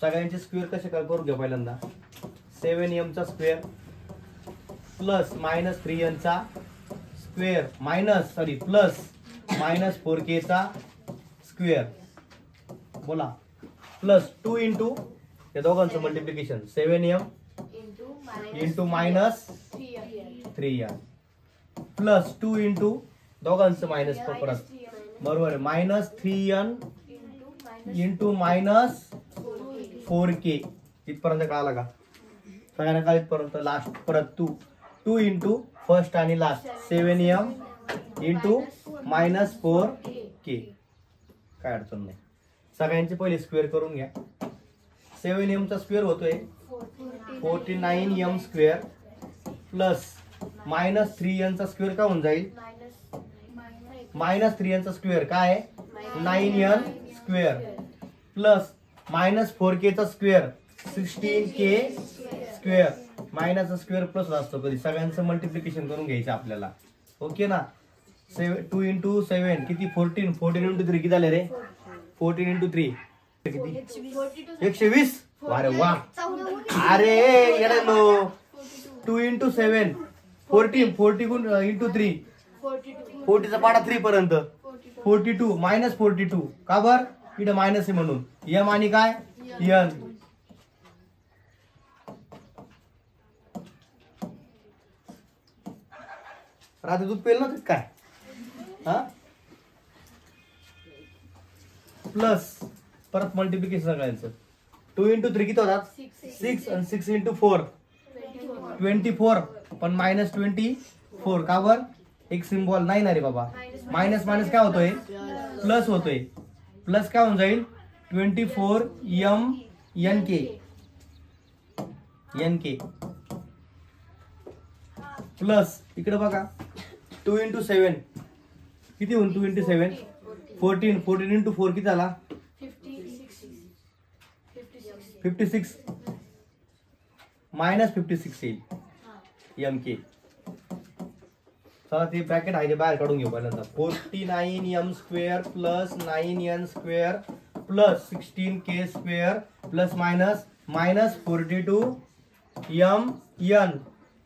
सगळ्यांचे स्क्वेअर कसे करून घ्या पहिल्यांदा. 7m चा स्क्वेअर प्लस मायनस 3n चा स्क्वेअर प्लस मायनस 4k चा स्क्वेअर. बोला प्लस 2 इंटू या दोघांचं multiplication 7m into minus 3n plus 2 into दोघांचं मायनस परत बरोबर आहे minus 3n into minus 4k. इथपर्यंत कळाला का सगळ्यांना का इथपर्यंत. लास्ट परत 2 इंटू फर्स्ट आणि last 7m into minus 4k. काय अडचण नाही. सगळ्यांचे पहिले स्क्वेअर करून घ्या. 7m चा स्क्वेअर होतोय 49m square plus minus 3n चा स्क्वेअर का होऊन जाईल. मायनस 3n चा स्क्वेअर काय आहे 9n square plus minus 4k चा square 16k square. Minus square plus असतो कधी. सगळ्यांचं मल्टिप्लिकेशन करून घ्यायचं आपल्याला. ओके ना. 2 इंटू 7 किती 14. 14 इंटू 3 किती झाले रे 14 इंटू 3 किती 120. अरे वा. अरे येणार नो 2 इंटू 7 40 इंटू 3 40चा पाडा 3 पर्यंत 42 मायनस 42 का बर इथे मायनस आहे म्हणून. एम आणि काय एन. रात्री दूध पेल ना काय हा प्लस परत मल्टिप्लिकेशन सगळ्यांचं 2 इंटू 3 किती होतात 6 आणि 6 इंटू 4 24 पण मायनस 24 का बर एक सिम्बॉल नाही ना रे बाबा. मायनस मायनस काय होतोय प्लस होतोय. प्लस काय होऊन जाईल 24m NK प्लस इकडे बघा 2 इंटू 7 किती होऊन 2 इंटू 7 14 इंटू 4 किती झाला 56 मायनस 56 येईल MK. चला ते ब्रॅकेट आहे ते बाहेर काढून घेऊ पहिल्यांदा. 49m square plus 9n square plus 16k square plus minus minus 42m n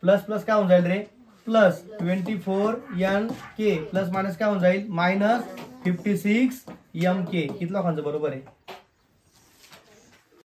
plus plus काय होऊन जाईल रे प्लस 24NK प्लस मायनस काय होऊन जाईल मायनस 56MK. किती लोकांचं बरोबर आहे